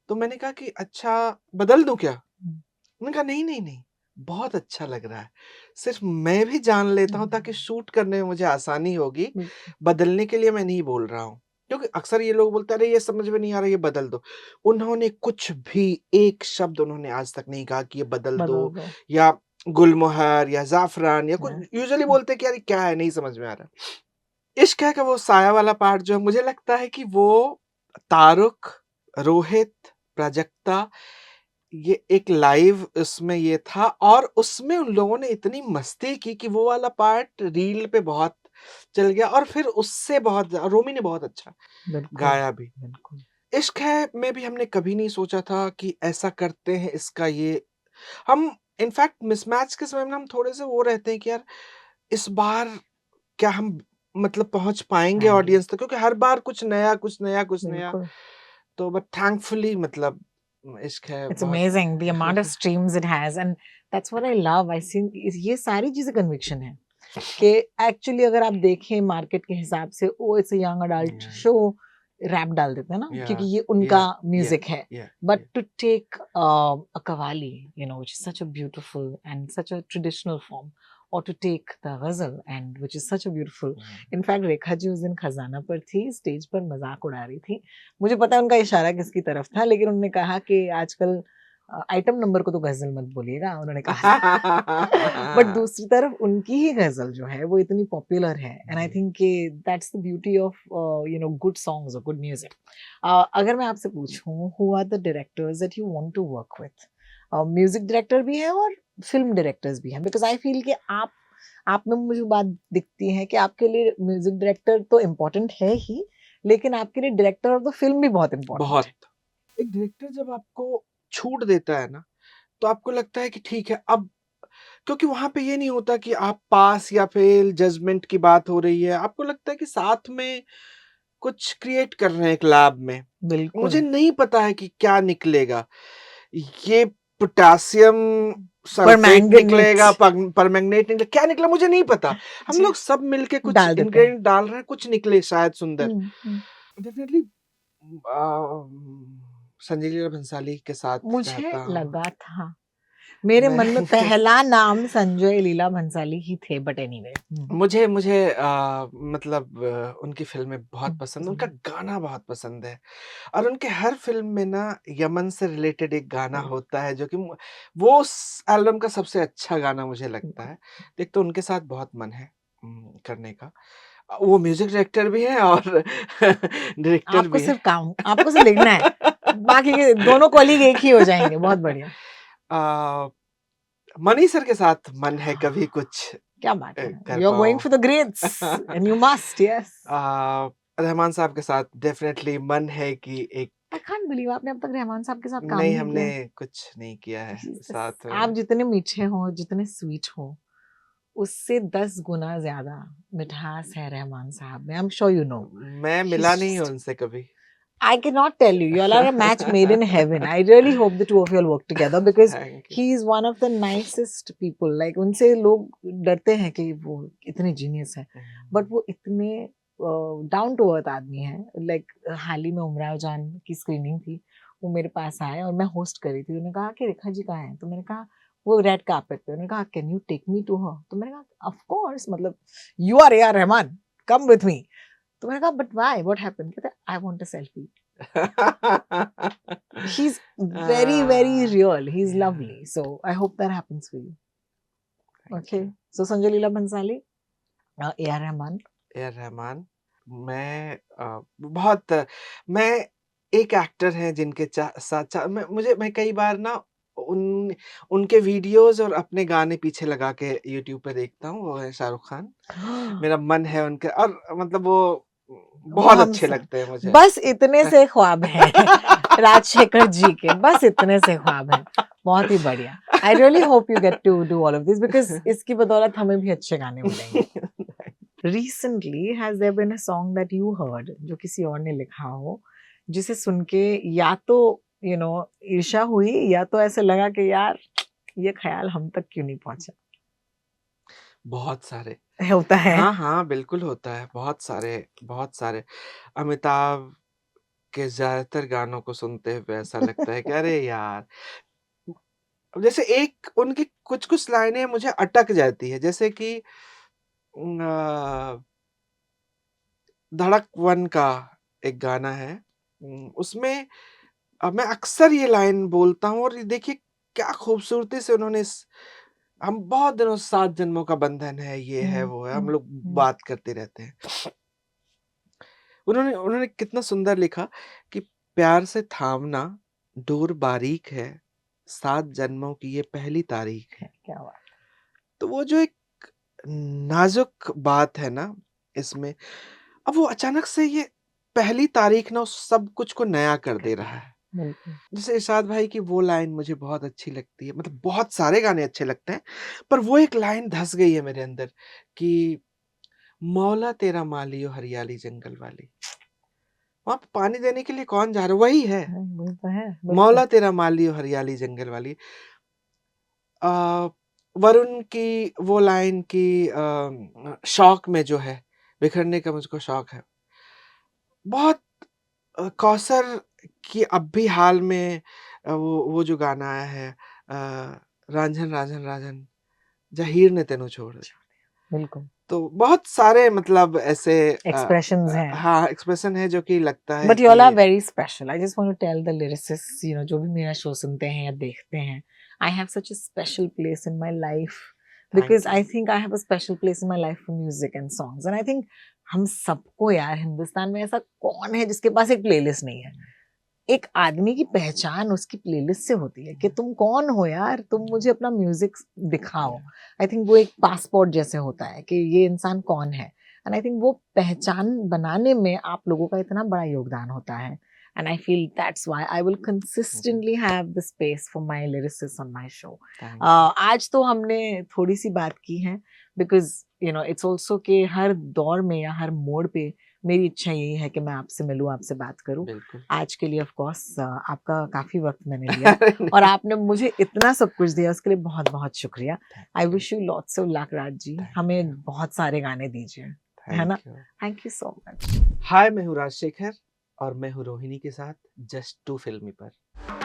तो मैंने कहा कि अच्छा बदल दूँ क्या? हुँ, उन्होंने कहा नहीं, नहीं, नहीं, बहुत अच्छा लग रहा है। सिर्फ़ मैं भी जान लेता हूँ ताकि हुँ। शूट करने में मुझे आसानी होगी, बिल्कुल, बदलने के लिए मैं नहीं बोल रहा हूँ। क्योंकि अक्सर ये लोग बोलते हैं, "अरे! ये समझ में नहीं आ रहा, ये बदल दो।" उन्होंने कुछ भी एक शब्द उन्होंने आज तक नहीं कहा कि ये बदल बदल दो दो। या गुलमोहर या ज़ाफ़रान या कुछ हाँ। यूजुअली बोलते हैं कि यार ये क्या है, नहीं समझ में आ रहा। इश्क है का वो साया वाला पार्ट जो है मुझे लगता है कि वो तारुक, रोहित, प्राजक्ता ये एक लाइव उसमें ये था और उसमें उन लोगों ने इतनी मस्ती की कि वो वाला पार्ट रील पे बहुत चल गया और फिर उससे बहुत रोमी ने बहुत अच्छा बिल्कुल, गाया भी। बिल्कुल। इश्क है में भी हमने कभी नहीं सोचा था कि ऐसा करते हैं इसका ये हम इनफैक्ट मिसमैच के समय में हम थोड़े से वो रहते हैं कि यार इस बार क्या हम मतलब पहुंच पाएंगे नहीं, ऑडियंस तक, क्योंकि हर बार कुछ नया कुछ नया कुछ नया। बिल्कुल। तो बट थैंकफुली मतलब इश्क है It's बहुत। amazing the amount of streams it has, and that's what I love. I think ये सारी चीजें कन्विक्शन है कि एक्चुअली अगर आप देखें मार्केट के हिसाब से, oh it's a young adult या शो, रैप डाल देते हैं ना या क्योंकि ये उनका या या म्यूजिक है. Yeah but to take a qawwali, you know, which is such a beautiful and such a traditional form, or to take the ghazal, and which is such a beautiful. In fact, Rekha ji उस दिन खजाना पर थी, stage पर मजाक उड़ा रही थी. मुझे पता है उनका इशारा किसकी तरफ था, लेकिन उन्होंने कहा कि आजकल आइटम नंबर को तो गजल मत बोलिएगा, उन्होंने कहा. बट दूसरी तरफ उनकी ही गजल जो है वो इतनी पॉपुलर है, and I think that's the beauty of you know good songs और गुड म्यूजिक. अगर मैं आपसे पूछूं, who are the directors that you want to work with? Music director भी है और फिल्म डायरेक्टर्स भी हैं, बिकॉज आई फील कि आप में मुझे बात दिखती है कि आपके लिए म्यूजिक डायरेक्टर तो इम्पोर्टेंट है ही, लेकिन आपके लिए डायरेक्टर ऑफ द फिल्म भी बहुत इम्पोर्टेंट बहुत। है. एक डायरेक्टर जब आपको छूट देता है ना, तो आपको लगता है कि ठीक है अब, क्योंकि वहां पे ये नहीं होता कि आप पास या फेल जजमेंट की बात हो रही है, आपको लगता है कि साथ में कुछ क्रिएट कर रहे हैं एक लैब में। मुझे बिल्कुल. नहीं पता है कि क्या निकलेगा, ये पोटासियम पर सल्फेट मैंगनीज निकलेगा, परमैंगनेट निकलेगा, क्या निकला मुझे नहीं पता। हम जी लोग सब मिलके कुछ डाल देते हैं. इंग्रेडिएंट डाल रहे हैं, कुछ निकले शायद सुंदर। हम्म. डेफिनेटली संजय लीला भंसाली के साथ मुझे रहता हूँ लगा था, मेरे मैं। मन में पहला नाम संजय लीला भंसाली ही थे, बट एनीवे. मुझे मुझे मतलब उनकी फिल्में बहुत पसंद, उनका गाना बहुत पसंद है, और उनके हर फिल्म में ना यमन से रिलेटेड एक गाना होता है जो कि वो उस एल्बम का सबसे अच्छा गाना मुझे लगता है। एक तो उनके साथ बहुत मन है करने का। वो म्यूजिक डायरेक्टर भी हैं और डायरेक्टर आपको भी हैं। सिर्फ काम, आपको सिर्फ लिखना है, बाकी के दोनों कॉलीग एक ही हो जाएंगे. बहुत बढ़िया. आ, मनी सर के साथ मन है कभी कुछ क्या बात है, कर यू आर गोइंग पाऊं। For the greats and you must. Yes. Rahman साहब के साथ डेफिनेटली मन है कि एक, आई कांट बिलीव आपने अब तक रहमान साहब के साथ काम नहीं नहीं हमने किया. कुछ नहीं किया है Jesus. साथ आप में। जितने मीठे हो, जितने स्वीट हो, उससे 10 गुना ज्यादा मिठास है रहमान साहब में. I am sure you know. मैं मिला नहीं हूँ उनसे कभी। I cannot tell you. You all are a match made in heaven. I really hope the two of you all work together because thank you. he is one of the nicest people. Like उनसे लोग डरते हैं कि वो इतने genius है, but वो इतने डाउन टू अर्थ आदमी है. लाइक हाल ही में उमराव जान की स्क्रीनिंग थी, वो मेरे पास आए और मैं होस्ट कर रही थी. उन्होंने कहा कि रेखा जी कहाँ हैं, तो मैंने कहा वो रेड कार्पेट पे. उन्होंने कहा can you take me to her, तो मैंने कहा ऑफ कोर्स, मतलब you are A R Rahman, come with me. तो मैंने कहा बट व्हाई, व्हाट हैपेंड? कहते I want a selfie. He's very very real. He's Yeah, lovely. So I hope that happens for you. thank Okay. you। So Sanjay Leela Bhansali, A.R. Rahman. A R Rahman, मैं बहुत, मैं एक actor हैं जिनके साथ मैं कई बार ना उन उनके वीडियोस और अपने गाने पीछे लगा के यूट्यूब पे देखता हूँ, वो है शाहरुख खान। मेरा मन है उनके, और मतलब वो वो बहुत हम अच्छे लगते हैं मुझे। बस इतने से ख्वाब हैं राजशेखर जी के, बस इतने से ख्वाब हैं. बहुत ही बढ़िया. I really hope you get to do all of this because इसकी बदौलत हमें भी अच्छे गाने मिलेंगे. Recently, has there been a song that you heard जो किसी और ने लिखा हो, जिसे सुन के या तो you know ईर्ष्या हुई, या तो ऐसे लगा कि यार ये ख्याल हम तक क्यों नहीं पहुंचा? बहुत सारे। होता है. हाँ हाँ बिल्कुल होता है, बहुत सारे बहुत सारे। अमिताभ के ज्यादातर गानों को सुनते हुए ऐसा लगता है कि अरे यार, जैसे एक उनकी कुछ कुछ लाइनें मुझे अटक जाती है, जैसे कि धड़क 1 का एक गाना है, उसमें मैं अक्सर ये लाइन बोलता हूँ, और ये देखिए क्या खूबसूरती से उन्होंने हम बहुत दिनों से 7 जन्मों का बंधन है, ये है वो है, हम लोग बात करते रहते हैं। उन्होंने उन्होंने कितना सुंदर लिखा कि प्यार से थामना डोर बारीक है, 7 जन्मों की ये पहली तारीख है। क्या बात. तो वो जो एक नाजुक बात है ना इसमें, अब वो अचानक से ये पहली तारीख ना उस सब कुछ को नया कर दे रहा है। बिल्कुल. जैसे इरशाद भाई की वो लाइन मुझे बहुत अच्छी लगती है, मतलब बहुत सारे गाने अच्छे लगते हैं, पर वो एक लाइन धस गई है मेरे अंदर कि मौला तेरा मालियो हरियाली जंगल वाली। वहां पे पानी देने के लिए कौन जा रहा है? वही है, वही तो है, बिल्कुल। मौला तेरा मालियो हरियाली जंगल वाली। आ, वरुण की वो लाइन की शौक में जो है, बिखरने का मुझको शौक है, बहुत कौसर की अब भी हाल में वो जो गाना आया है, रांझन रांझन रांझन जहीर ने तेनू छोड़ दिया। बिल्कुल तो बहुत सारे मतलब ऐसे एक्सप्रेशंस हैं, हाँ एक्सप्रेशन है जो कि लगता है बट यू ऑल कि are very special. I just want to tell the lyricist, you know, जो भी मेरा शो सुनते हैं या देखते हैं, I have such a special place in my life because I think I have a special place in my life for music and songs, and I think हम सबको यार, हिंदुस्तान में ऐसा कौन है जिसके पास एक प्लेलिस्ट नहीं है? एक आदमी की पहचान उसकी प्लेलिस्ट से होती है कि तुम कौन हो यार, तुम मुझे अपना म्यूजिक दिखाओ। आई थिंक वो एक पासपोर्ट जैसे होता है कि ये इंसान कौन है, एंड आई थिंक वो पहचान बनाने में आप लोगों का इतना बड़ा योगदान होता है, and I feel that's why I will consistently have the space for my lyricist on my show. आज तो हमने थोड़ी सी बात की है because you know it's also कि हर दौर में या हर मोड़ पे मेरी इच्छा यही है कि मैं आपसे मिलूं, आपसे बात करूं। बिल्कुल। आज के लिए ऑफ कोर्स आपका काफी वक्त मैंने लिया और आपने मुझे इतना सब कुछ दिया, उसके लिए बहुत बहुत शुक्रिया। I wish you lots of luck Raj ji, हमें बहुत सारे गाने दीजिए, है ना? Thank you so much. Hi, मैं हूँ राजशेखर और मैं हूँ रोहिणी के साथ जस्ट टू फिल्मी पर।